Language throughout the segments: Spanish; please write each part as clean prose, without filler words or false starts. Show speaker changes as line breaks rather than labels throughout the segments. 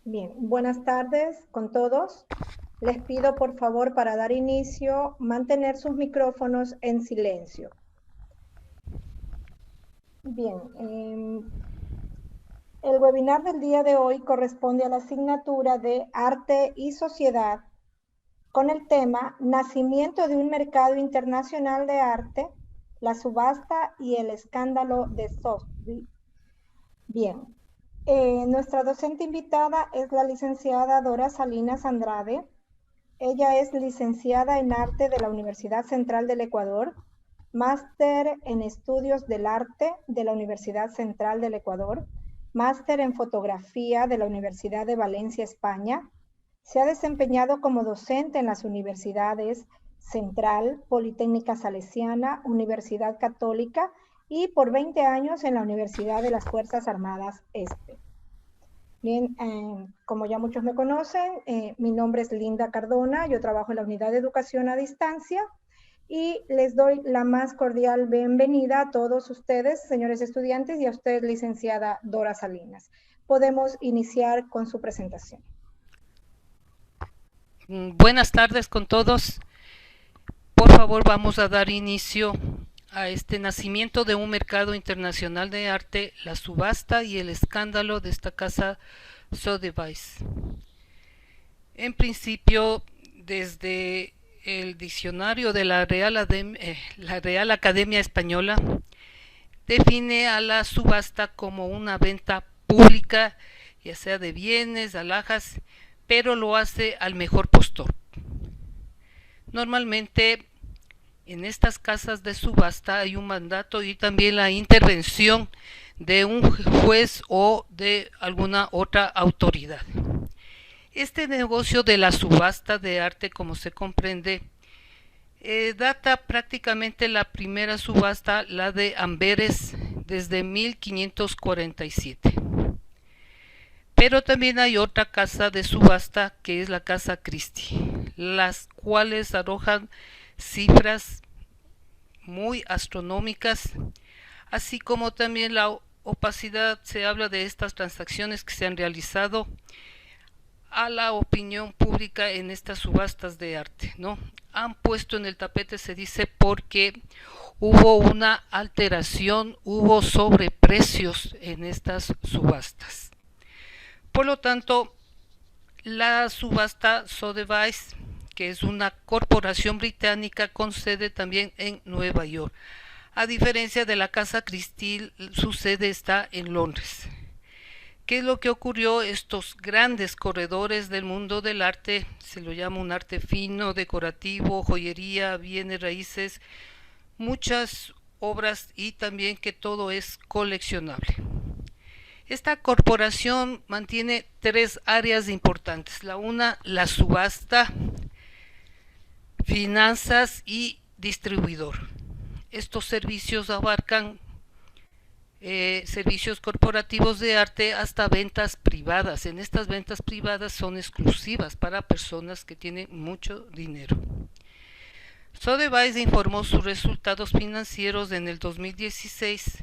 Bien, buenas tardes con todos. Les pido por favor para dar inicio mantener sus micrófonos en silencio. Bien, el webinar del día de hoy corresponde a la asignatura de Arte y Sociedad con el tema Nacimiento de un mercado internacional de arte, la subasta y el escándalo de Sotheby's. Bien, nuestra docente invitada es la licenciada Dora Salinas Andrade. Ella es licenciada en Arte de la Universidad Central del Ecuador, máster en Estudios del Arte de la Universidad Central del Ecuador, máster en Fotografía de la Universidad de Valencia, España. Se ha desempeñado como docente en las universidades Central, Politécnica Salesiana, Universidad Católica y por 20 años en la Universidad de las Fuerzas Armadas Este. Bien, como ya muchos me conocen, mi nombre es Linda Cardona, yo trabajo en la Unidad de Educación a Distancia y les doy la más cordial bienvenida a todos ustedes, señores estudiantes, y a usted, licenciada Dora Salinas. Podemos iniciar con su presentación.
Buenas tardes con todos. Por favor, vamos a dar inicio a este nacimiento de un mercado internacional de arte, la subasta y el escándalo de esta casa Sotheby's. En principio, desde el diccionario de la Real Academia Española, define a la subasta como una venta pública, ya sea de bienes, alhajas, pero lo hace al mejor postor. Normalmente en estas casas de subasta hay un mandato y también la intervención de un juez o de alguna otra autoridad. Este negocio de la subasta de arte, como se comprende, data prácticamente la primera subasta, la de Amberes, desde 1547. Pero también hay otra casa de subasta que es la Casa Christie, las cuales arrojan cifras muy astronómicas, así como también la opacidad. Se habla de estas transacciones que se han realizado a la opinión pública en estas subastas de arte, ¿no? Han puesto en el tapete, se dice, porque hubo una alteración, hubo sobreprecios en estas subastas. Por lo tanto, la subasta Sotheby's, que es una corporación británica con sede también en Nueva York. A diferencia de la Casa Christie, su sede está en Londres. ¿Qué es lo que ocurrió? Estos grandes corredores del mundo del arte, se lo llama un arte fino, decorativo, joyería, bienes raíces, muchas obras y también que todo es coleccionable. Esta corporación mantiene tres áreas importantes. La una, la subasta, finanzas y distribuidor. Estos servicios abarcan servicios corporativos de arte hasta ventas privadas. En estas ventas privadas son exclusivas para personas que tienen mucho dinero. Sotheby's informó sus resultados financieros en el 2016,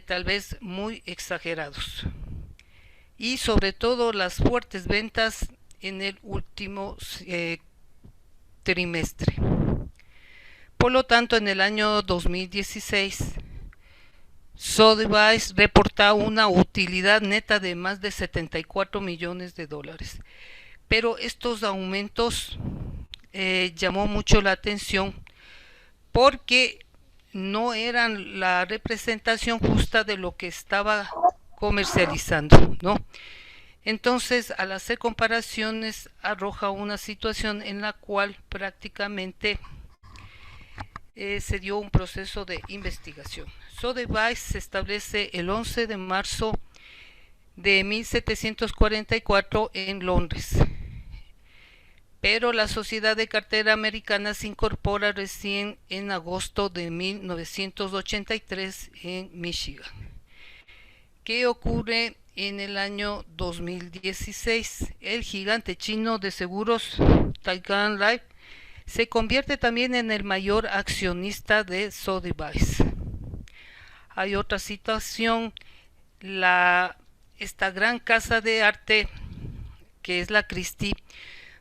tal vez muy exagerados, y sobre todo las fuertes ventas en el último trimestre. Por lo tanto, en el año 2016, Sotheby's reporta una utilidad neta de más de 74 millones de dólares. Pero estos aumentos llamó mucho la atención porque no eran la representación justa de lo que estaba comercializando, ¿no? Entonces, al hacer comparaciones, arroja una situación en la cual prácticamente se dio un proceso de investigación. Sotheby's se establece el 11 de marzo de 1744 en Londres, pero la Sociedad de Cartera Americana se incorpora recién en agosto de 1983 en Michigan. ¿Qué ocurre en el año 2016? El gigante chino de seguros Taikang Life se convierte también en el mayor accionista de Sotheby's. Hay otra situación, la esta gran casa de arte que es la Christie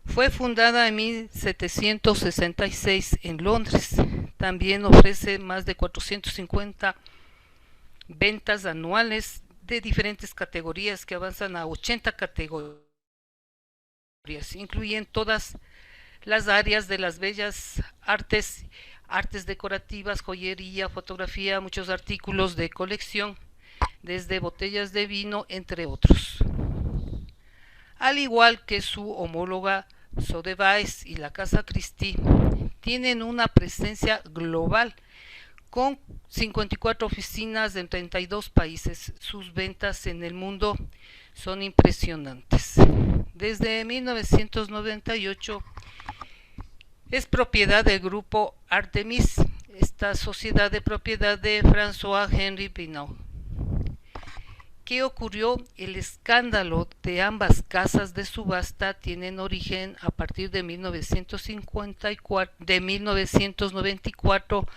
fue fundada en 1766 en Londres. También ofrece más de 450 ventas anuales de diferentes categorías que avanzan a 80 categorías. Incluyen todas las áreas de las bellas artes, artes decorativas, joyería, fotografía, muchos artículos de colección, desde botellas de vino, entre otros. Al igual que su homóloga Sotheby's y la Casa Christie, tienen una presencia global con 54 oficinas en 32 países. Sus ventas en el mundo son impresionantes. Desde 1998 es propiedad del grupo Artemis, esta sociedad de propiedad de François Henri Pinault. ¿Qué ocurrió? El escándalo de ambas casas de subasta tienen origen a partir de 1994,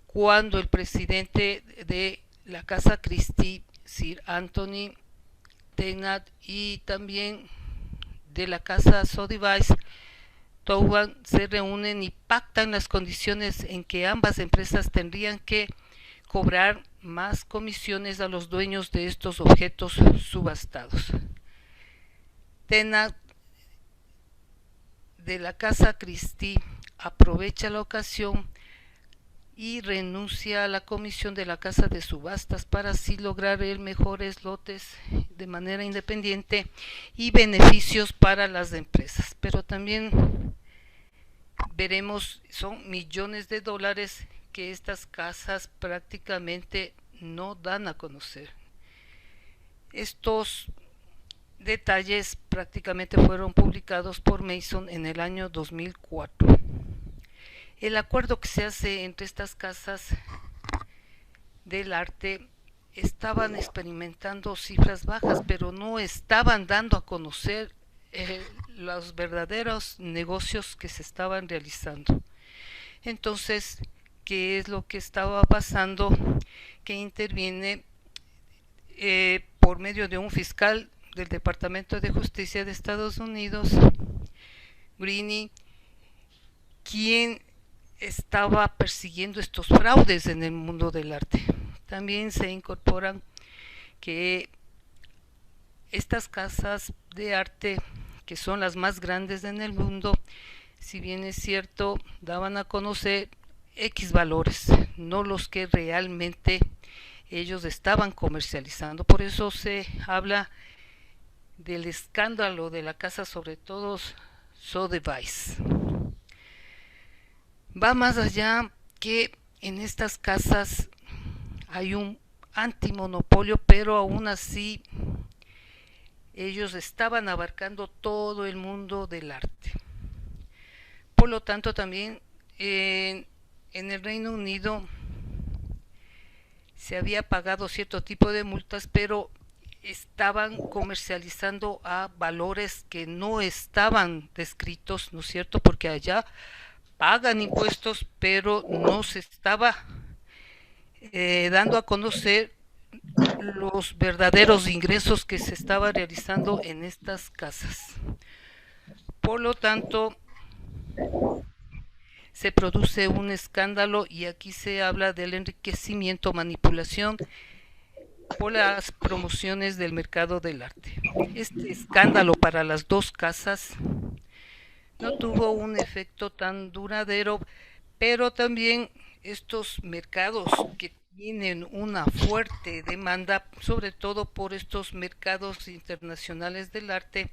cuando el presidente de la Casa Christie, Sir Anthony Tennant, y también de la Casa Sotheby's, Touhan, se reúnen y pactan las condiciones en que ambas empresas tendrían que cobrar más comisiones a los dueños de estos objetos subastados. Tennant de la Casa Christie aprovecha la ocasión y renuncia a la comisión de la casa de subastas para así lograr el mejores lotes de manera independiente y beneficios para las empresas. Pero también veremos, son millones de dólares que estas casas prácticamente no dan a conocer. Estos detalles prácticamente fueron publicados por Mason en el año 2004. El acuerdo que se hace entre estas casas del arte estaban experimentando cifras bajas, pero no estaban dando a conocer los verdaderos negocios que se estaban realizando. Entonces, ¿qué es lo que estaba pasando? Que interviene por medio de un fiscal del Departamento de Justicia de Estados Unidos, Greene, quien estaba persiguiendo estos fraudes en el mundo del arte. También se incorporan que estas casas de arte, que son las más grandes en el mundo, si bien es cierto, daban a conocer X valores, no los que realmente ellos estaban comercializando. Por eso se habla del escándalo de la casa, sobre todo Sotheby's. Va más allá que en estas casas hay un antimonopolio, pero aún así ellos estaban abarcando todo el mundo del arte. Por lo tanto, también en el Reino Unido se había pagado cierto tipo de multas, pero estaban comercializando a valores que no estaban descritos, ¿no es cierto? Porque allá pagan impuestos, pero no se estaba dando a conocer los verdaderos ingresos que se estaban realizando en estas casas. Por lo tanto, se produce un escándalo y aquí se habla del enriquecimiento, manipulación por las promociones del mercado del arte. Este escándalo para las dos casas no tuvo un efecto tan duradero, pero también estos mercados que tienen una fuerte demanda, sobre todo por estos mercados internacionales del arte,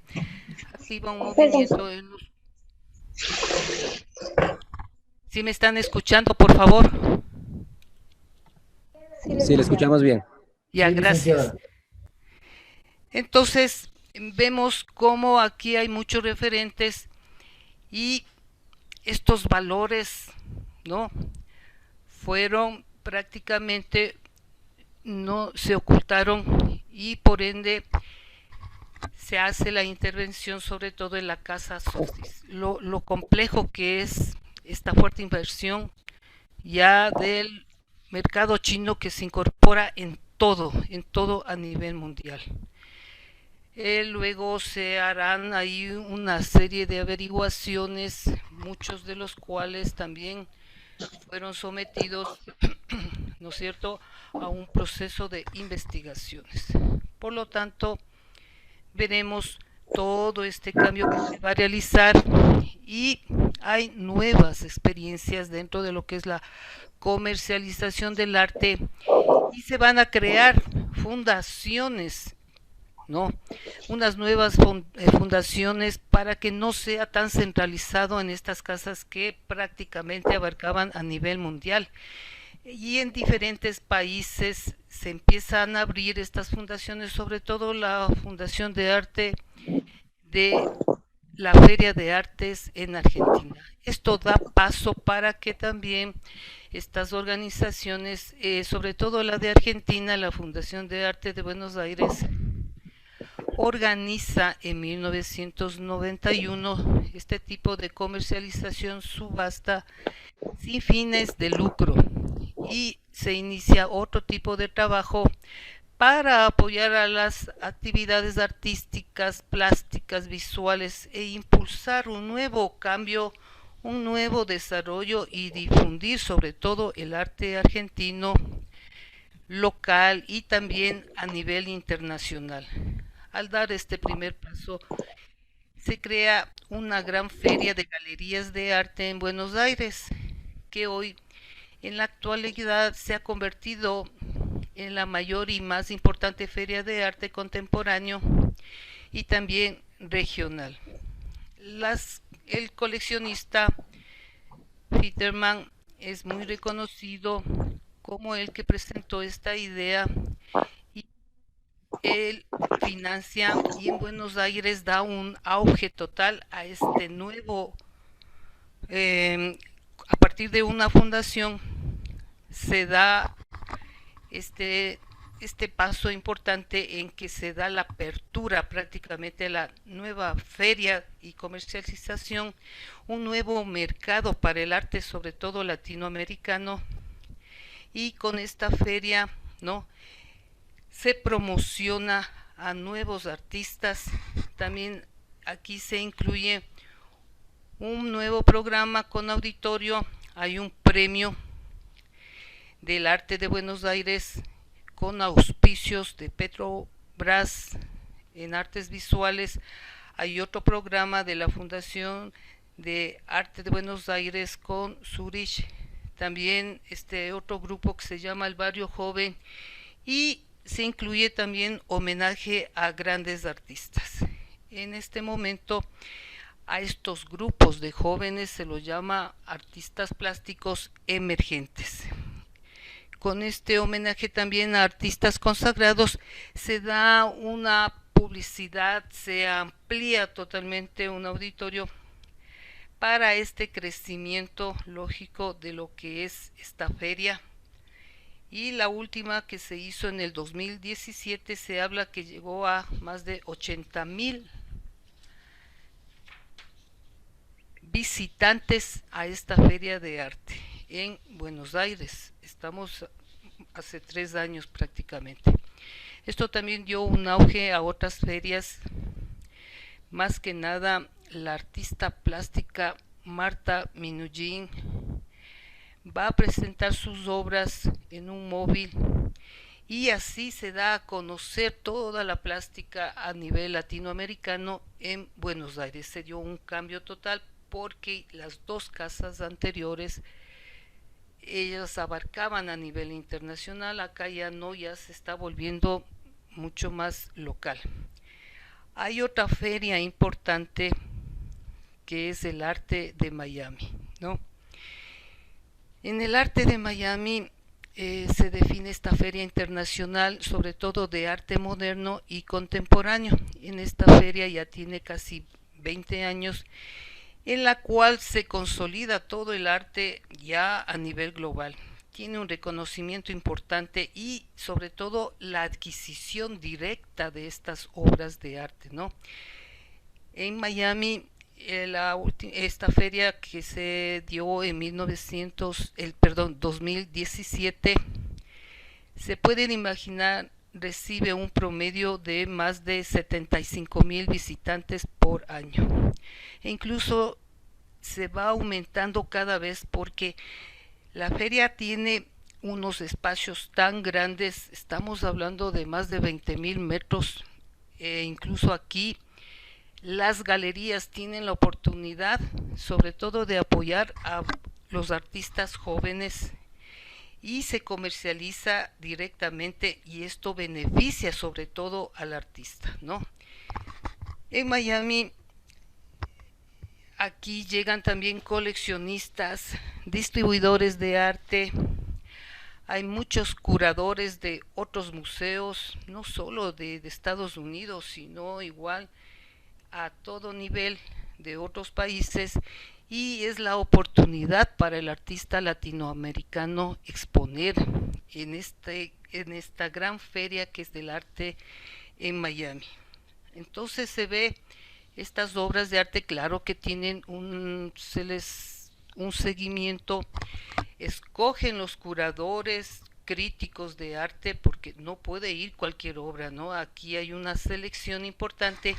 activa un movimiento en los... ¿Sí me están escuchando, por favor?
Sí, le escuchamos bien.
Ya, gracias. Entonces, vemos cómo aquí hay muchos referentes y estos valores, ¿no?, fueron prácticamente, no se ocultaron, y por ende se hace la intervención sobre todo en la casa Sotheby's. Lo complejo que es esta fuerte inversión ya del mercado chino, que se incorpora en todo a nivel mundial. Luego se harán ahí una serie de averiguaciones, muchos de los cuales también fueron sometidos, ¿no es cierto?, a un proceso de investigaciones. Por lo tanto, veremos todo este cambio que se va a realizar y hay nuevas experiencias dentro de lo que es la comercialización del arte y se van a crear fundaciones, ¿no? Unas nuevas fundaciones para que no sea tan centralizado en estas casas que prácticamente abarcaban a nivel mundial. Y en diferentes países se empiezan a abrir estas fundaciones, sobre todo la Fundación de Arte de la Feria de Artes en Argentina. Esto da paso para que también estas organizaciones, sobre todo la de Argentina, la Fundación de Arte de Buenos Aires, organiza en 1991 este tipo de comercialización subasta sin fines de lucro y se inicia otro tipo de trabajo para apoyar a las actividades artísticas, plásticas, visuales e impulsar un nuevo cambio, un nuevo desarrollo y difundir sobre todo el arte argentino local y también a nivel internacional. Al dar este primer paso, se crea una gran feria de galerías de arte en Buenos Aires, que hoy en la actualidad se ha convertido en la mayor y más importante feria de arte contemporáneo y también regional. El coleccionista Peterman es muy reconocido como el que presentó esta idea y él financia y en Buenos Aires da un auge total a este nuevo, a partir de una fundación se da este, este paso importante en que se da la apertura prácticamente a la nueva feria y comercialización, un nuevo mercado para el arte, sobre todo latinoamericano, y con esta feria, ¿no?, se promociona a nuevos artistas. También aquí se incluye un nuevo programa con auditorio, hay un premio del arte de Buenos Aires con auspicios de Petrobras en artes visuales, hay otro programa de la Fundación de Arte de Buenos Aires con Zurich, también este otro grupo que se llama El Barrio Joven y se incluye también homenaje a grandes artistas. En este momento a estos grupos de jóvenes se los llama artistas plásticos emergentes. Con este homenaje también a artistas consagrados se da una publicidad, se amplía totalmente un auditorio para este crecimiento lógico de lo que es esta feria. Y la última que se hizo en el 2017 se habla que llegó a más de 80,000 visitantes a esta feria de arte en Buenos Aires. Estamos hace 3 años prácticamente. Esto también dio un auge a otras ferias, más que nada la artista plástica Marta Minujín va a presentar sus obras en un móvil y así se da a conocer toda la plástica a nivel latinoamericano en Buenos Aires. Se dio un cambio total porque las dos casas anteriores ellas abarcaban a nivel internacional, acá ya no, ya se está volviendo mucho más local. Hay otra feria importante que es el arte de Miami, ¿no? En el arte de Miami se define esta feria internacional sobre todo de arte moderno y contemporáneo. En esta feria ya tiene casi 20 años en la cual se consolida todo el arte ya a nivel global. Tiene un reconocimiento importante y sobre todo la adquisición directa de estas obras de arte, ¿no? En Miami, esta feria que se dio en 2017, se pueden imaginar recibe un promedio de más de 75,000 visitantes por año. E incluso se va aumentando cada vez porque la feria tiene unos espacios tan grandes, estamos hablando de más de 20,000 metros, incluso aquí las galerías tienen la oportunidad sobre todo de apoyar a los artistas jóvenes y se comercializa directamente y esto beneficia sobre todo al artista, ¿no? En Miami aquí llegan también coleccionistas, distribuidores de arte, hay muchos curadores de otros museos, no solo de Estados Unidos, sino igual a todo nivel de otros países y es la oportunidad para el artista latinoamericano exponer en esta gran feria que es del arte en Miami. Entonces se ve estas obras de arte, claro que tienen un seguimiento, escogen los curadores críticos de arte porque no puede ir cualquier obra, ¿no? Aquí hay una selección importante,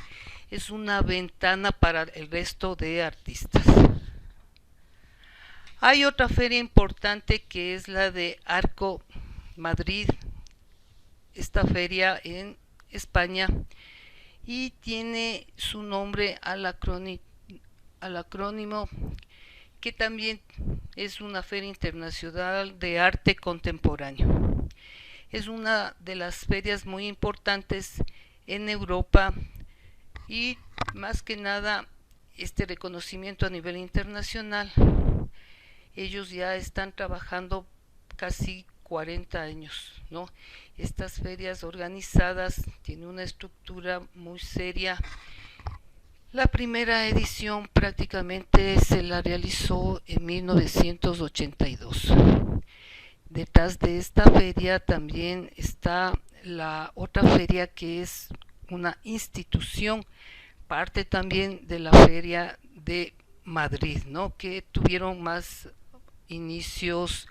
es una ventana para el resto de artistas. Hay otra feria importante que es la de Arco Madrid, esta feria en España y tiene su nombre al acrónimo que también es una feria internacional de arte contemporáneo. Es una de las ferias muy importantes en Europa y más que nada este reconocimiento a nivel internacional. Ellos ya están trabajando casi 40 años, ¿no? Estas ferias organizadas tienen una estructura muy seria. La primera edición prácticamente se la realizó en 1982. Detrás de esta feria también está la otra feria que es una institución, parte también de la feria de Madrid, ¿no? Que tuvieron más inicios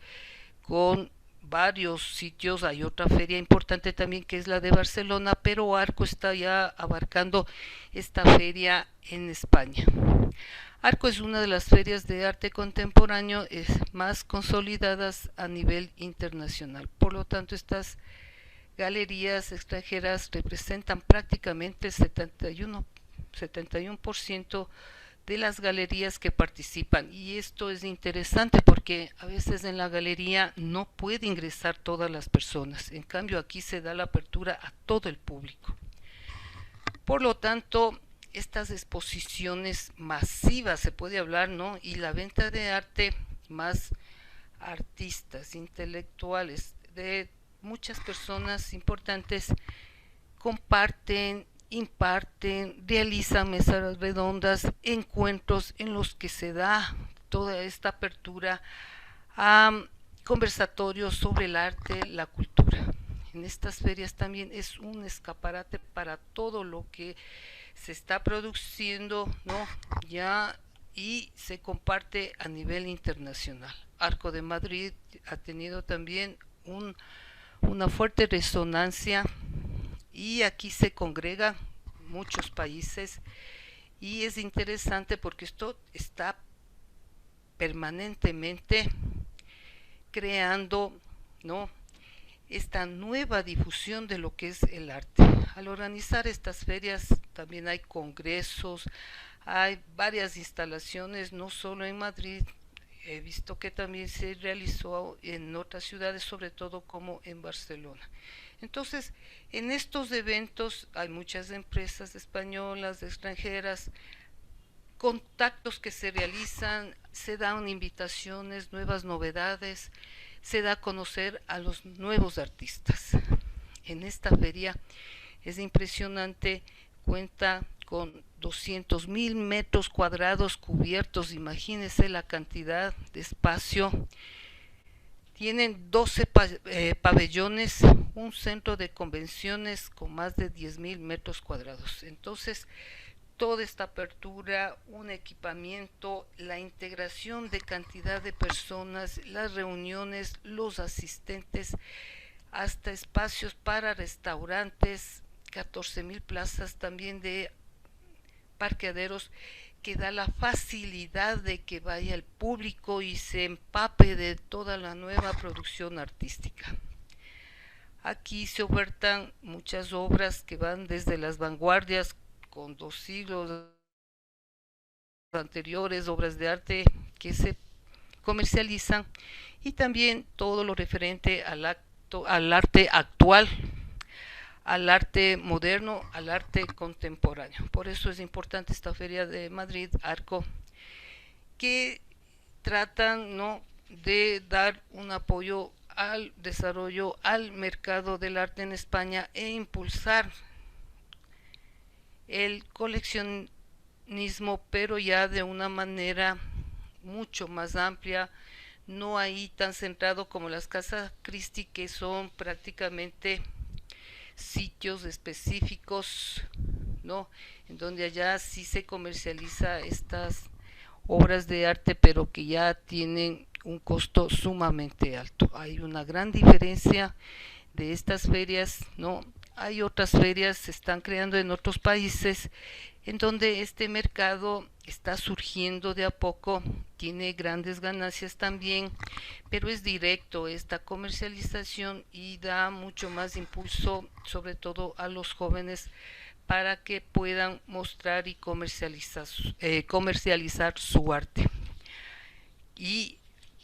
con varios sitios. Hay otra feria importante también que es la de Barcelona, pero Arco está ya abarcando esta feria en España. Arco es una de las ferias de arte contemporáneo más consolidadas a nivel internacional. Por lo tanto, estas galerías extranjeras representan prácticamente el 71% de las galerías que participan y esto es interesante porque a veces en la galería no puede ingresar todas las personas, en cambio aquí se da la apertura a todo el público. Por lo tanto, estas exposiciones masivas se puede hablar, ¿no? Y la venta de arte, más artistas, intelectuales, de muchas personas importantes comparten, imparten, realizan mesas redondas, encuentros en los que se da toda esta apertura a conversatorios sobre el arte, la cultura. En estas ferias también es un escaparate para todo lo que se está produciendo, ¿no? Ya y se comparte a nivel internacional. Arco de Madrid ha tenido también una fuerte resonancia y aquí se congregan muchos países y es interesante porque esto está permanentemente creando, ¿no?, esta nueva difusión de lo que es el arte. Al organizar estas ferias también hay congresos, hay varias instalaciones, no solo en Madrid, he visto que también se realizó en otras ciudades, sobre todo como en Barcelona. Entonces, en estos eventos hay muchas empresas españolas, extranjeras, contactos que se realizan, se dan invitaciones, nuevas novedades, se da a conocer a los nuevos artistas. En esta feria es impresionante, cuenta con 200,000 metros cuadrados cubiertos, imagínense la cantidad de espacio. Tienen 12 pabellones, un centro de convenciones con más de 10,000 metros cuadrados. Entonces, toda esta apertura, un equipamiento, la integración de cantidad de personas, las reuniones, los asistentes, hasta espacios para restaurantes, 14.000 plazas también de parqueaderos que da la facilidad de que vaya el público y se empape de toda la nueva producción artística. Aquí se ofertan muchas obras que van desde las vanguardias con 2 siglos anteriores, obras de arte que se comercializan, y también todo lo referente al arte actual, al arte moderno, al arte contemporáneo. Por eso es importante esta Feria de Madrid, Arco, que tratan, ¿no?, de dar un apoyo al desarrollo, al mercado del arte en España e impulsar el coleccionismo, pero ya de una manera mucho más amplia, no ahí tan centrado como las casas Christie, que son prácticamente sitios específicos, ¿no?, en donde allá sí se comercializa estas obras de arte, pero que ya tienen un costo sumamente alto. Hay una gran diferencia de estas ferias, ¿no? Hay otras ferias se están creando en otros países en donde este mercado está surgiendo de a poco, tiene grandes ganancias también, pero es directo esta comercialización y da mucho más impulso, sobre todo a los jóvenes, para que puedan mostrar y comercializar su arte. ¿Y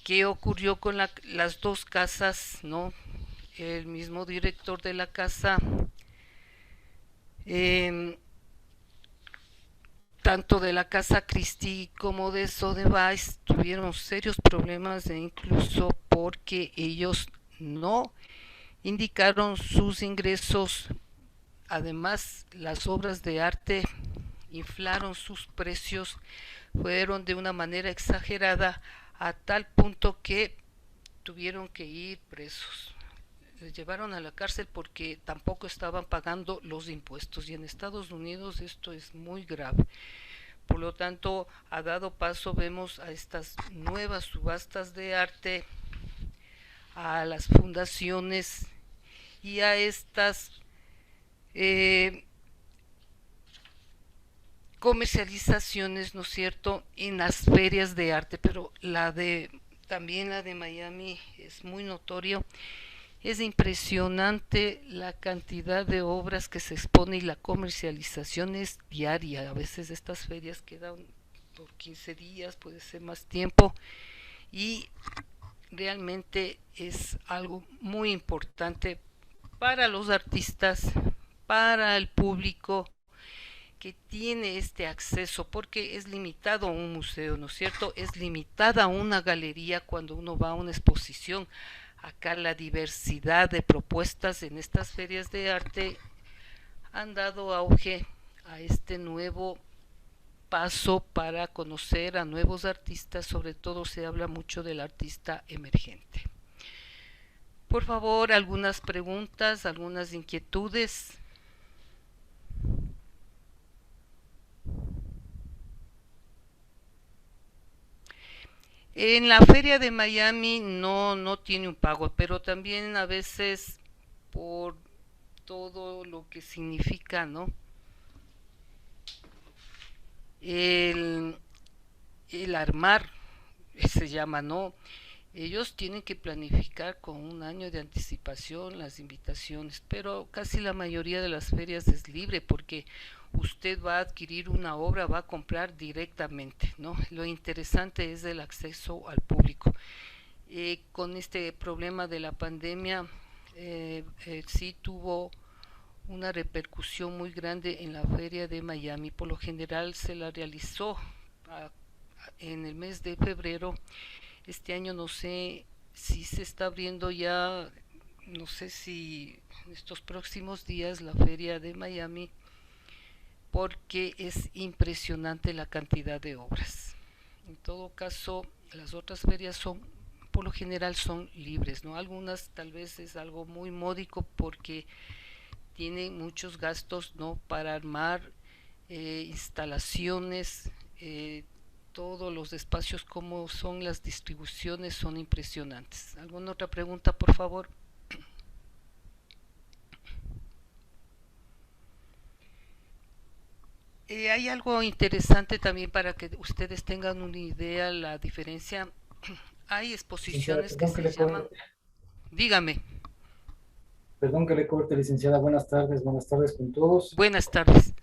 qué ocurrió con las dos casas, no? El mismo director de la casa, tanto de la casa Christie como de Sotheby's, tuvieron serios problemas, e incluso porque ellos no indicaron sus ingresos. Además, las obras de arte inflaron sus precios, fueron de una manera exagerada, a tal punto que tuvieron que ir presos. Les llevaron a la cárcel porque tampoco estaban pagando los impuestos, y en Estados Unidos esto es muy grave. Por lo tanto, ha dado paso, vemos, a estas nuevas subastas de arte, a las fundaciones y a estas comercializaciones, ¿no es cierto?, en las ferias de arte. Pero también la de Miami es muy notorio. Es impresionante la cantidad de obras que se expone, y la comercialización es diaria. A veces estas ferias quedan por 15 días, puede ser más tiempo, y realmente es algo muy importante para los artistas, para el público que tiene este acceso, porque es limitado a un museo, ¿no es cierto? Es limitada a una galería cuando uno va a una exposición. Acá la diversidad de propuestas en estas ferias de arte han dado auge a este nuevo paso para conocer a nuevos artistas. Sobre todo se habla mucho del artista emergente. Por favor, algunas preguntas, algunas inquietudes. En la feria de Miami no tiene un pago, pero también a veces, por todo lo que significa, ¿no?, el, el armar, se llama, ¿no? Ellos tienen que planificar con un año de anticipación las invitaciones, pero casi la mayoría de las ferias es libre, porque usted va a adquirir una obra, va a comprar directamente, ¿no? Lo interesante es el acceso al público. Con este problema de la pandemia, sí tuvo una repercusión muy grande en la feria de Miami. Por lo general se la realizó en el mes de febrero. Este año no sé si se está abriendo ya, no sé si en estos próximos días, la feria de Miami, porque es impresionante la cantidad de obras. En todo caso, las otras ferias por lo general son libres, ¿no? Algunas tal vez es algo muy módico, porque tienen muchos gastos, ¿no?, para armar instalaciones, todos los espacios, como son las distribuciones, son impresionantes. ¿Alguna otra pregunta, por favor? Hay algo interesante también para que ustedes tengan una idea, la diferencia. Hay
Licenciada,
exposiciones que se llaman, dígame,
perdón que le corte, licenciada. Buenas tardes con todos.
buenas tardes.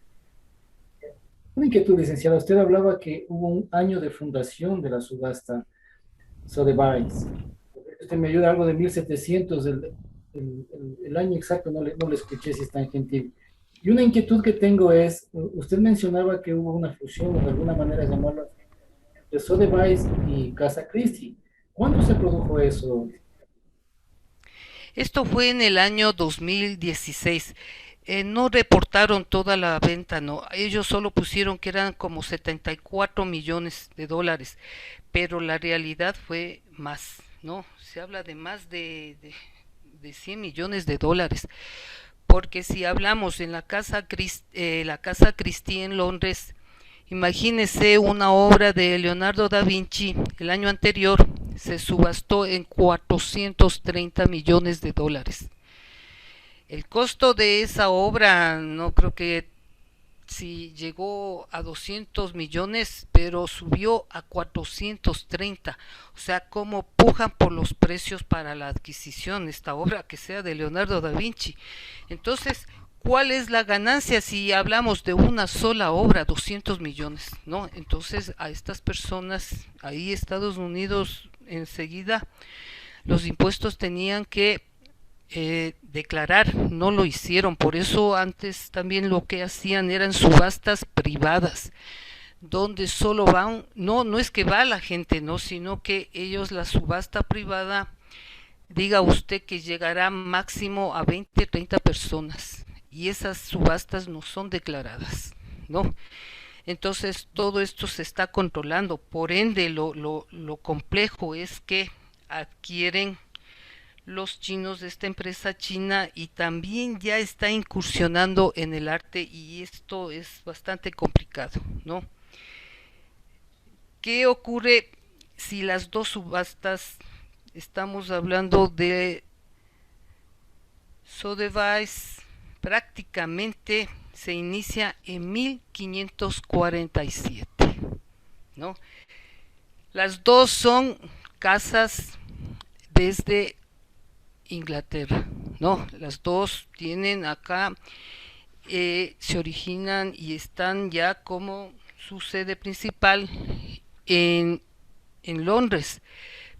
Una inquietud, licenciada. Usted hablaba que hubo un año de fundación de la subasta Sotheby's. Usted me ayuda algo de 1700, el año exacto no le escuché si está en gentil. Y una inquietud que tengo es, usted mencionaba que hubo una fusión, o de alguna manera llamarlo así, de Sotheby's y Casa Christie. ¿Cuándo se produjo eso?
Esto fue en el año 2016. No reportaron toda la venta, no. Ellos solo pusieron que eran como 74 millones de dólares, pero la realidad fue más, ¿no? Se habla de más de 100 millones de dólares, porque si hablamos en la casa Christie en Londres, imagínese una obra de Leonardo da Vinci el año anterior se subastó en 430 millones de dólares. El costo de esa obra no creo que si llegó a 200 millones, pero subió a 430. O sea, cómo pujan por los precios para la adquisición esta obra que sea de Leonardo da Vinci. Entonces, ¿cuál es la ganancia si hablamos de una sola obra, 200 millones? ¿No? Entonces, a estas personas, ahí Estados Unidos enseguida, los impuestos tenían que declarar, no lo hicieron, por eso antes también lo que hacían eran subastas privadas, donde solo van, no es que va la gente, no, sino que ellos la subasta privada, diga usted que llegará máximo a 20, 30 personas, y esas subastas no son declaradas, ¿no? Entonces todo esto se está controlando, por ende lo complejo es que adquieren los chinos de esta empresa china y también ya está incursionando en el arte y esto es bastante complicado, ¿no? ¿Qué ocurre si las dos subastas, estamos hablando de Sotheby's, prácticamente se inicia en 1547, ¿no? Las dos son casas desde Inglaterra, ¿no? Las dos tienen acá, se originan y están ya como su sede principal en, en Londres,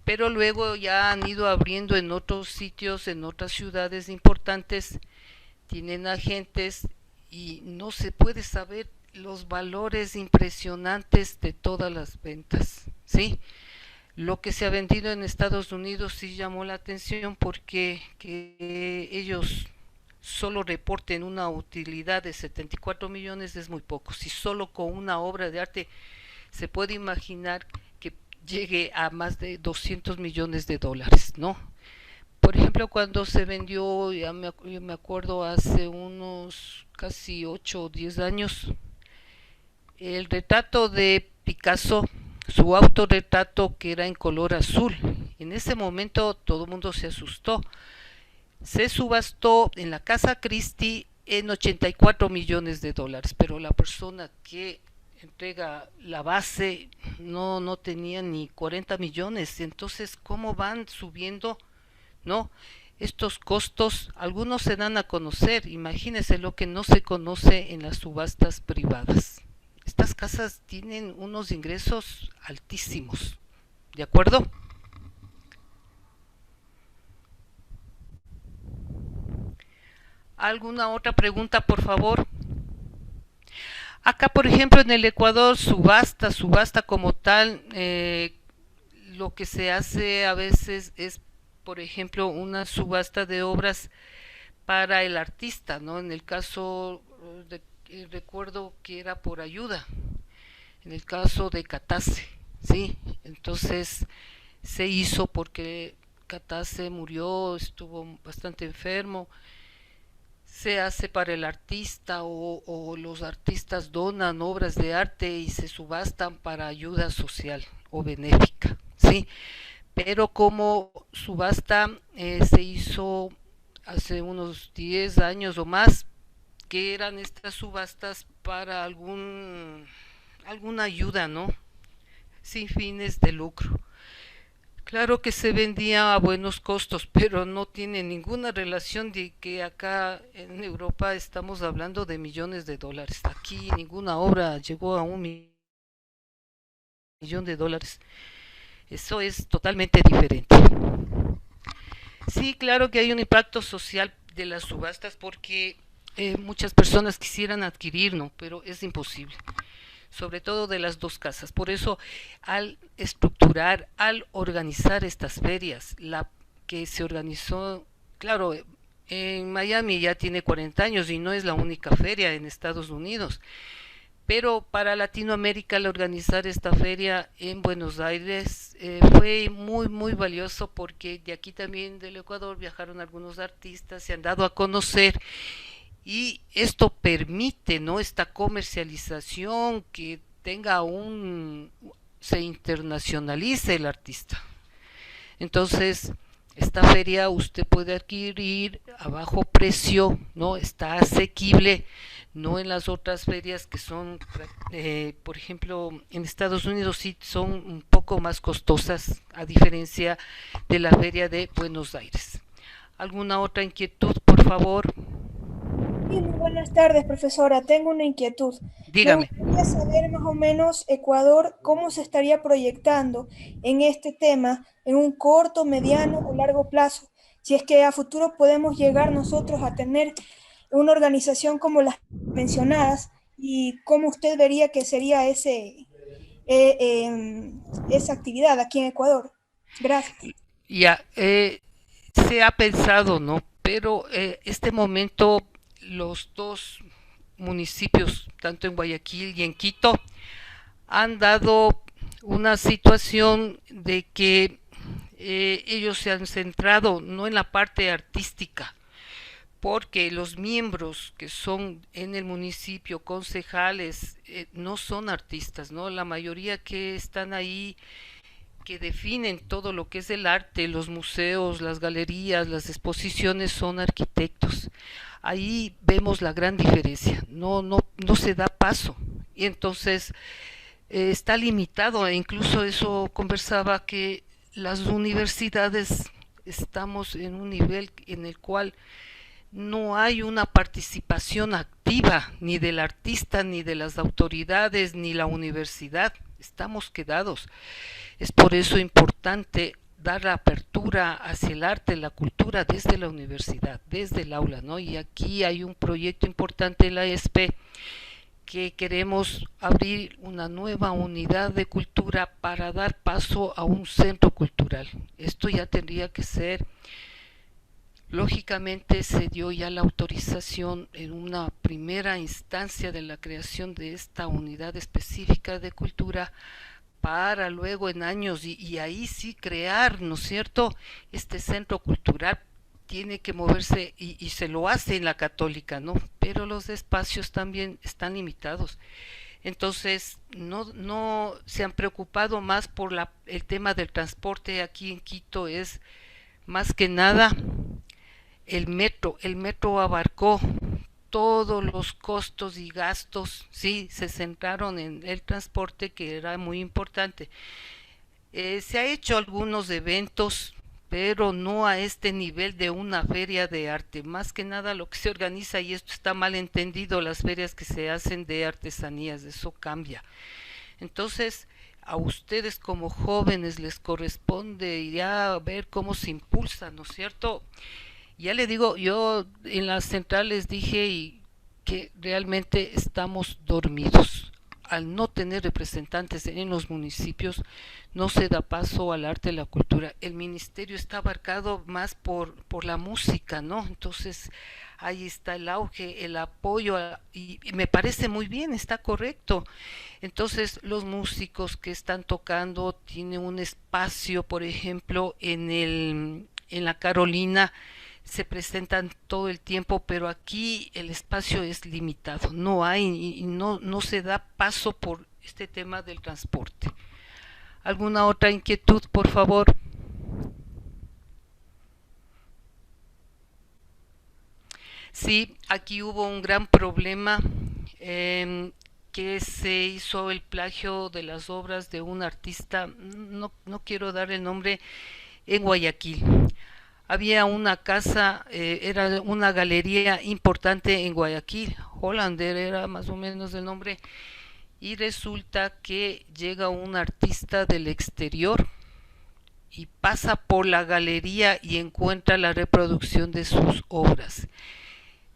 pero luego ya han ido abriendo en otros sitios, en otras ciudades importantes, tienen agentes y no se puede saber los valores impresionantes de todas las ventas, ¿sí? Lo que se ha vendido en Estados Unidos sí llamó la atención porque que ellos solo reporten una utilidad de 74 millones es muy poco. Si solo con una obra de arte se puede imaginar que llegue a más de 200 millones de dólares, ¿no? Por ejemplo, cuando se vendió, yo me acuerdo hace unos casi 8 o 10 años, el retrato de Picasso, su autorretrato que era en color azul. En ese momento todo el mundo se asustó. Se subastó en la casa Christie en 84 millones de dólares, pero la persona que entrega la base no tenía ni 40 millones. Entonces, ¿cómo van subiendo, no? Estos costos, algunos se dan a conocer, imagínense lo que no se conoce en las subastas privadas. Estas casas tienen unos ingresos altísimos, ¿de acuerdo? ¿Alguna otra pregunta, por favor? Acá, por ejemplo, en el Ecuador, subasta como tal, lo que se hace a veces es, por ejemplo, una subasta de obras para el artista, ¿no? En el caso de, recuerdo que era por ayuda, en el caso de Catase, ¿sí? Entonces se hizo porque Catase murió, estuvo bastante enfermo, se hace para el artista o los artistas donan obras de arte y se subastan para ayuda social o benéfica, ¿sí? Pero como subasta se hizo hace unos 10 años o más, que eran estas subastas para alguna ayuda, ¿no? Sin fines de lucro. Claro que se vendía a buenos costos, pero no tiene ninguna relación de que acá en Europa estamos hablando de millones de dólares. Aquí ninguna obra llegó a millón de dólares. Eso es totalmente diferente. Sí, claro que hay un impacto social de las subastas porque muchas personas quisieran adquirir, ¿no? Pero es imposible, sobre todo de las dos casas. Por eso, al estructurar, al organizar estas ferias, la que se organizó, claro, en Miami ya tiene 40 años y no es la única feria en Estados Unidos, pero para Latinoamérica al organizar esta feria en Buenos Aires fue muy valioso porque de aquí también del Ecuador viajaron algunos artistas, se han dado a conocer y esto permite, ¿no?, esta comercialización, que se internacionalice el artista. Entonces, esta feria usted puede adquirir a bajo precio, ¿no? Está asequible, no en las otras ferias que son, por ejemplo, en Estados Unidos sí son un poco más costosas, a diferencia de la feria de Buenos Aires. ¿Alguna otra inquietud, por favor?
Sí, muy buenas tardes, profesora. Tengo una inquietud. Me
Dígame.
gustaría saber más o menos Ecuador cómo se estaría proyectando en este tema en un corto, mediano o largo plazo. Si es que a futuro podemos llegar nosotros a tener una organización como las mencionadas y cómo usted vería que sería esa actividad aquí en Ecuador. Gracias.
Ya, se ha pensado, ¿no? Pero este momento los dos municipios, tanto en Guayaquil y en Quito, han dado una situación de que ellos se han centrado no en la parte artística, porque los miembros que son en el municipio, concejales, no son artistas, ¿no? La mayoría que están ahí, que definen todo lo que es el arte, los museos, las galerías, las exposiciones, son arquitectos. Ahí vemos la gran diferencia, no se da paso. Y entonces está limitado, e incluso eso conversaba, que las universidades estamos en un nivel en el cual no hay una participación activa ni del artista, ni de las autoridades, ni la universidad. Estamos quedados. Es por eso importante dar la apertura hacia el arte, la cultura desde la universidad, desde el aula, ¿no? Y aquí hay un proyecto importante en la ESP, que queremos abrir una nueva unidad de cultura para dar paso a un centro cultural. Esto ya tendría que ser, lógicamente se dio ya la autorización en una primera instancia de la creación de esta unidad específica de cultura, para luego en años y ahí sí crear, ¿no es cierto?, este centro cultural. Tiene que moverse y se lo hace en la Católica, ¿no? Pero los espacios también están limitados. Entonces, no se han preocupado más por el tema del transporte. Aquí en Quito es más que nada el metro. El metro abarcó todos los costos y gastos, sí, se centraron en el transporte, que era muy importante. Se ha hecho algunos eventos, pero no a este nivel de una feria de arte. Más que nada lo que se organiza, y esto está mal entendido, las ferias que se hacen de artesanías, eso cambia. Entonces, a ustedes como jóvenes les corresponde ya ver cómo se impulsa, ¿no es cierto? Ya le digo, yo en las centrales dije que realmente estamos dormidos. Al no tener representantes en los municipios, no se da paso al arte y la cultura. El ministerio está abarcado más por la música, ¿no? Entonces, ahí está el auge, el apoyo, y me parece muy bien, está correcto. Entonces, los músicos que están tocando tienen un espacio, por ejemplo, en la Carolina, se presentan todo el tiempo, pero aquí el espacio es limitado, no hay y no se da paso por este tema del transporte. ¿Alguna otra inquietud, por favor? Sí, aquí hubo un gran problema, que se hizo el plagio de las obras de un artista, no quiero dar el nombre, en Guayaquil. Había una casa, era una galería importante en Guayaquil, Hollander era más o menos el nombre, y resulta que llega un artista del exterior y pasa por la galería y encuentra la reproducción de sus obras.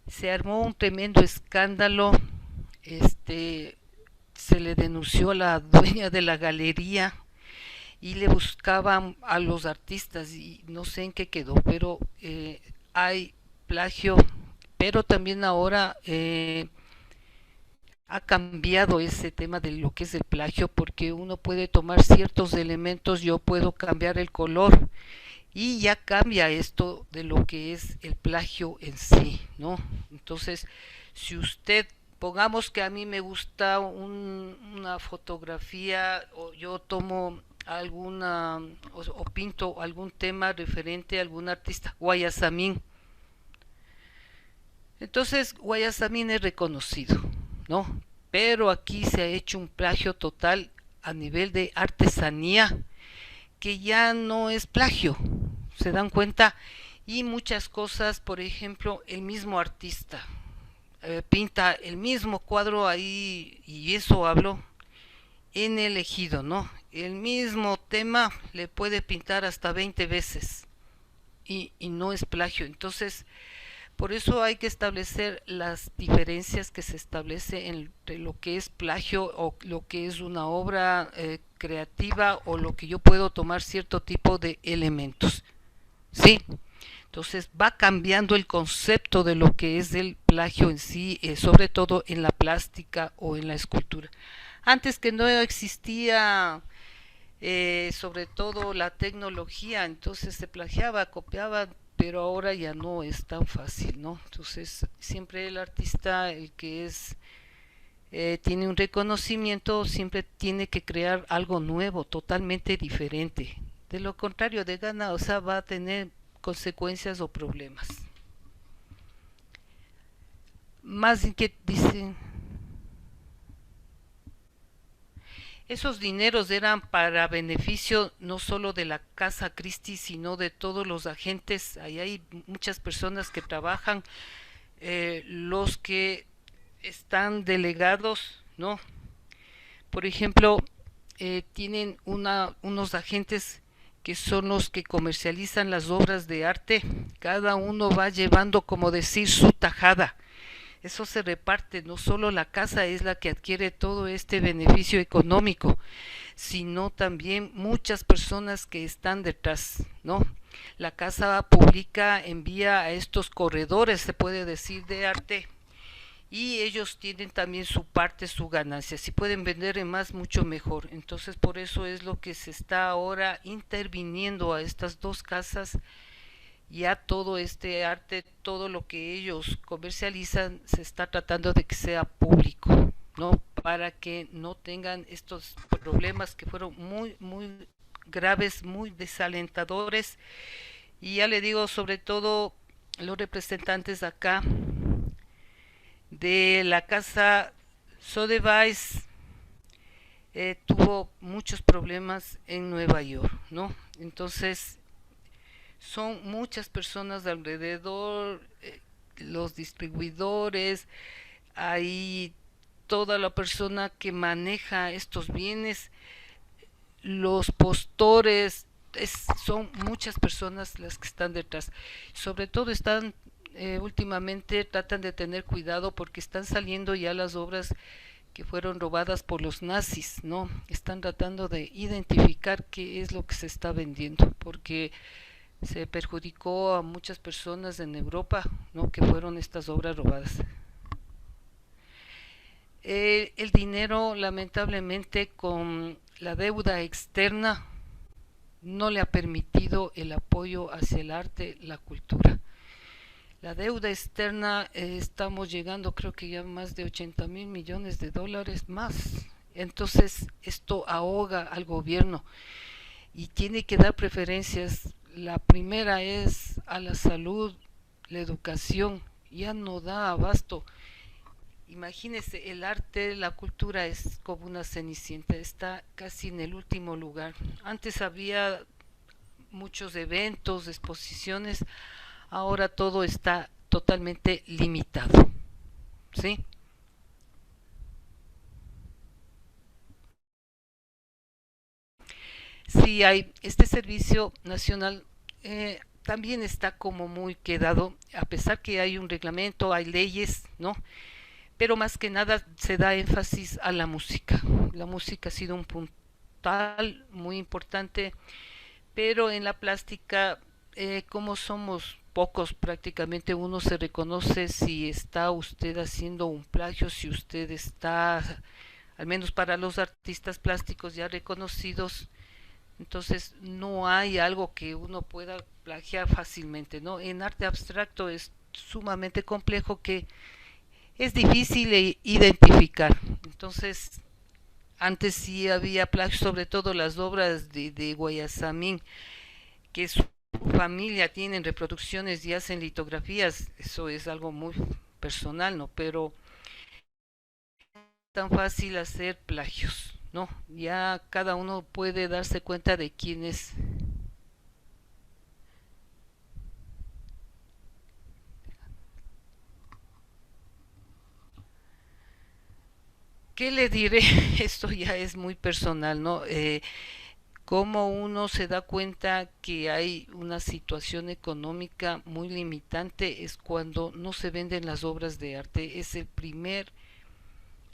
Se armó un tremendo escándalo, este, se le denunció a la dueña de la galería y le buscaban a los artistas y no sé en qué quedó, pero hay plagio, pero también ahora ha cambiado ese tema de lo que es el plagio, porque uno puede tomar ciertos elementos, yo puedo cambiar el color y ya cambia esto de lo que es el plagio en sí, ¿no? Entonces, si usted, pongamos que a mí me gusta una fotografía, o yo tomo alguna, o pinto algún tema referente a algún artista, Guayasamín. Entonces, Guayasamín es reconocido, ¿no? Pero aquí se ha hecho un plagio total a nivel de artesanía, que ya no es plagio, se dan cuenta, y muchas cosas, por ejemplo, el mismo artista pinta el mismo cuadro ahí, y eso hablo en el ejido, ¿no? El mismo tema le puede pintar hasta 20 veces y no es plagio. Entonces, por eso hay que establecer las diferencias que se establece entre lo que es plagio o lo que es una obra creativa, o lo que yo puedo tomar cierto tipo de elementos, ¿sí? Entonces va cambiando el concepto de lo que es el plagio en sí, sobre todo en la plástica o en la escultura. Antes, que no existía sobre todo la tecnología, entonces se plagiaba, copiaba, pero ahora ya no es tan fácil, ¿no? Entonces siempre el artista, el que es tiene un reconocimiento, siempre tiene que crear algo nuevo, totalmente diferente. De lo contrario, de gana, o sea, va a tener consecuencias o problemas. Más que dicen, esos dineros eran para beneficio no solo de la Casa Christie, sino de todos los agentes. Ahí hay muchas personas que trabajan, los que están delegados, ¿no? Por ejemplo, tienen unos agentes que son los que comercializan las obras de arte. Cada uno va llevando, como decir, su tajada. Eso se reparte, no solo la casa es la que adquiere todo este beneficio económico, sino también muchas personas que están detrás, ¿no? La casa pública envía a estos corredores, se puede decir, de arte, y ellos tienen también su parte, su ganancia. Si pueden vender en más, mucho mejor. Entonces, por eso es lo que se está ahora interviniendo a estas dos casas. Ya todo este arte, todo lo que ellos comercializan, se está tratando de que sea público, ¿no? Para que no tengan estos problemas que fueron muy graves, muy desalentadores. Y ya le digo, sobre todo los representantes acá de la casa Sotheby's, tuvo muchos problemas en Nueva York, ¿no? Entonces son muchas personas de alrededor, los distribuidores, hay toda la persona que maneja estos bienes, los postores, son muchas personas las que están detrás. Sobre todo están últimamente tratan de tener cuidado, porque están saliendo ya las obras que fueron robadas por los nazis, ¿no? Están tratando de identificar qué es lo que se está vendiendo, porque se perjudicó a muchas personas en Europa, ¿no? Que fueron estas obras robadas. El dinero, lamentablemente, con la deuda externa, no le ha permitido el apoyo hacia el arte, la cultura. La deuda externa, estamos llegando, creo que ya más de 80.000 millones de dólares más. Entonces esto ahoga al gobierno y tiene que dar preferencias. La primera es a la salud, la educación ya no da abasto. Imagínese, el arte, la cultura es como una cenicienta, está casi en el último lugar. Antes había muchos eventos, exposiciones, ahora todo está totalmente limitado, ¿sí? Sí, hay este servicio nacional, también está como muy quedado, a pesar que hay un reglamento, hay leyes, ¿no? Pero más que nada se da énfasis a la música. La música ha sido un puntal muy importante, pero en la plástica, como somos pocos, prácticamente uno se reconoce si está usted haciendo un plagio, si usted está, al menos para los artistas plásticos ya reconocidos, entonces no hay algo que uno pueda plagiar fácilmente, ¿no? En arte abstracto es sumamente complejo, que es difícil identificar. Entonces, antes sí había plagio, sobre todo las obras de Guayasamín, que su familia tienen reproducciones y hacen litografías, eso es algo muy personal, ¿no? Pero tan fácil hacer plagios, ¿no? Ya cada uno puede darse cuenta de quién es. ¿Qué le diré? Esto ya es muy personal, ¿no? Cómo uno se da cuenta que hay una situación económica muy limitante es cuando no se venden las obras de arte. Es el primer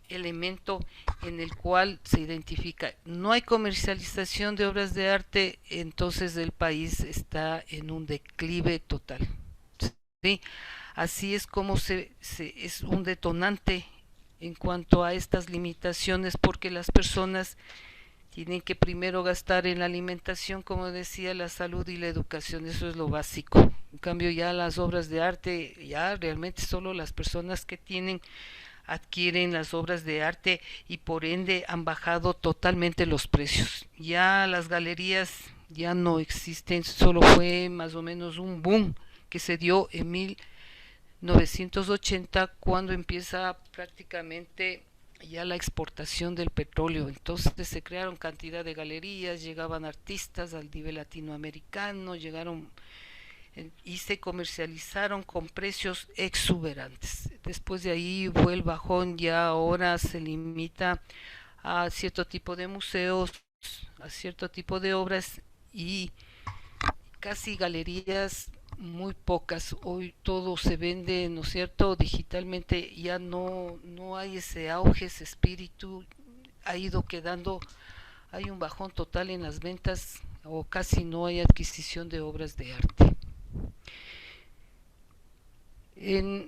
elemento en el cual se identifica. No hay comercialización de obras de arte, entonces el país está en un declive total. ¿Sí? Así es como es un detonante en cuanto a estas limitaciones, porque las personas tienen que primero gastar en la alimentación, como decía, la salud y la educación, eso es lo básico. En cambio ya las obras de arte, ya realmente solo las personas que tienen adquieren las obras de arte, y por ende han bajado totalmente los precios. Ya las galerías ya no existen, solo fue más o menos un boom que se dio en 1980, cuando empieza prácticamente ya la exportación del petróleo. Entonces se crearon cantidad de galerías, llegaban artistas al nivel latinoamericano, llegaron y se comercializaron con precios exuberantes. Después de ahí fue el bajón, ya ahora se limita a cierto tipo de museos, a cierto tipo de obras, y casi galerías muy pocas. Hoy todo se vende, ¿no es cierto?, digitalmente. Ya no hay ese auge, ese espíritu, ha ido quedando, hay un bajón total en las ventas, o casi no hay adquisición de obras de arte.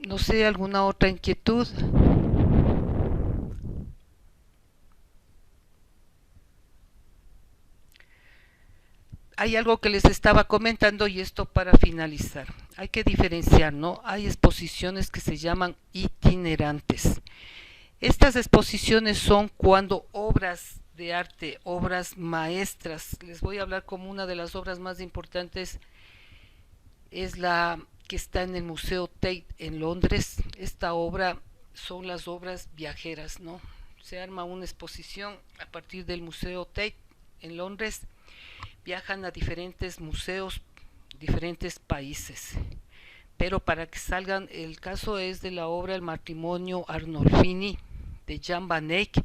No sé, alguna otra inquietud. Hay algo que les estaba comentando, y esto para finalizar. Hay que diferenciar, ¿no? Hay exposiciones que se llaman itinerantes. Estas exposiciones son cuando obras de arte, obras maestras, les voy a hablar como una de las obras más importantes, es la que está en el Museo Tate en Londres. Esta obra son las obras viajeras, ¿no? Se arma una exposición a partir del Museo Tate en Londres, viajan a diferentes museos, diferentes países, pero para que salgan, el caso es de la obra El matrimonio Arnolfini de Jan van Eyck,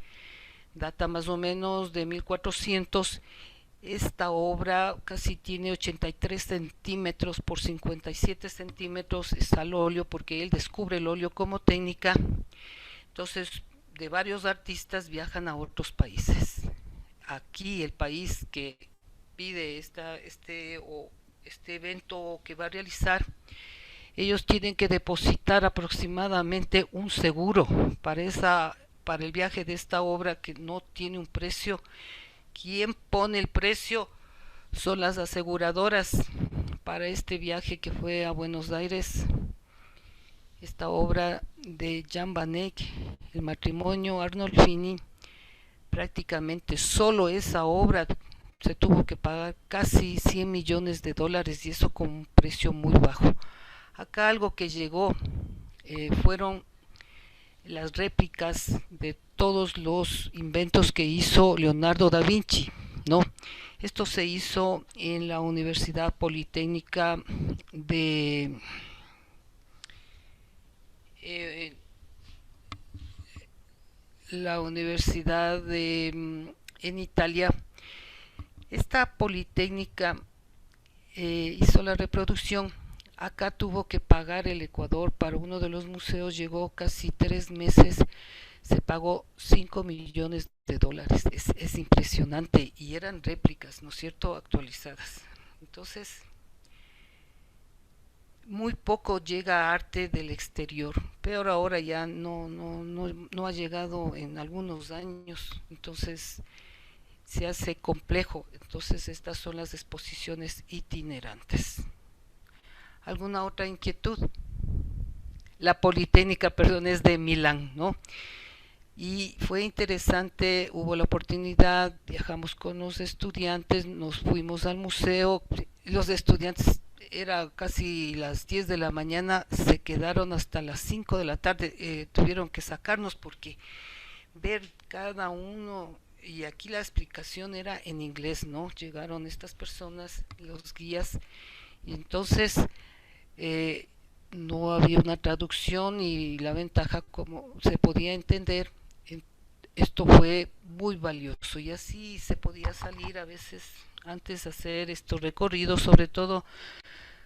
data más o menos de 1400. Esta obra casi tiene 83 centímetros por 57 centímetros, es al óleo, porque él descubre el óleo como técnica. Entonces, de varios artistas viajan a otros países. Aquí el país que pide este evento que va a realizar, ellos tienen que depositar aproximadamente un seguro para el viaje de esta obra, que no tiene un precio. Quien pone el precio son las aseguradoras para este viaje que fue a Buenos Aires. Esta obra de Jan van Eyck, El matrimonio Arnolfini, prácticamente solo esa obra se tuvo que pagar casi 100 millones de dólares, y eso con un precio muy bajo. Acá algo que llegó fueron las réplicas de todos los inventos que hizo Leonardo da Vinci, ¿no? Esto se hizo en la Universidad Politécnica de en Italia. Esta Politécnica hizo la reproducción. Acá tuvo que pagar el Ecuador para uno de los museos, llegó casi 3 meses, se pagó $5 millones. Es impresionante, y eran réplicas, ¿no es cierto?, actualizadas. Entonces, muy poco llega arte del exterior, pero ahora ya no ha llegado en algunos años, entonces se hace complejo. Entonces estas son las exposiciones itinerantes. ¿Alguna otra inquietud? La Politécnica, perdón, es de Milán, ¿no? Y fue interesante, hubo la oportunidad, viajamos con los estudiantes, nos fuimos al museo, los estudiantes, era casi las 10 de la mañana, se quedaron hasta las 5 de la tarde, tuvieron que sacarnos porque ver cada uno, y aquí la explicación era en inglés, ¿no? Llegaron estas personas, los guías, y entonces no había una traducción, y la ventaja, como se podía entender, esto fue muy valioso, y así se podía salir a veces antes hacer estos recorridos, sobre todo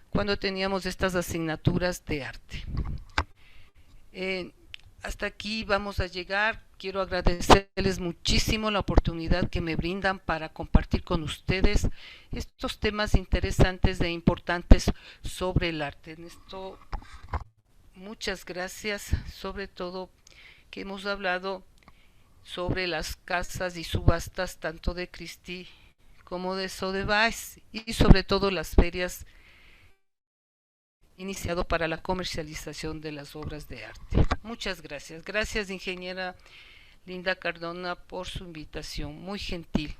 cuando teníamos estas asignaturas de arte. Hasta aquí vamos a llegar. Quiero agradecerles muchísimo la oportunidad que me brindan para compartir con ustedes estos temas interesantes e importantes sobre el arte. En esto, muchas gracias, sobre todo que hemos hablado sobre las casas y subastas tanto de Christie como de Sotheby's, y sobre todo las ferias iniciado para la comercialización de las obras de arte. Muchas gracias. Gracias, ingeniera Linda Cardona, por su invitación, muy gentil.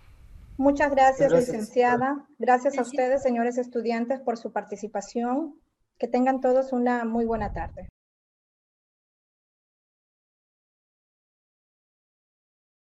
Muchas gracias, licenciada. Gracias a ustedes, señores estudiantes, por su participación. Que tengan todos una muy buena tarde.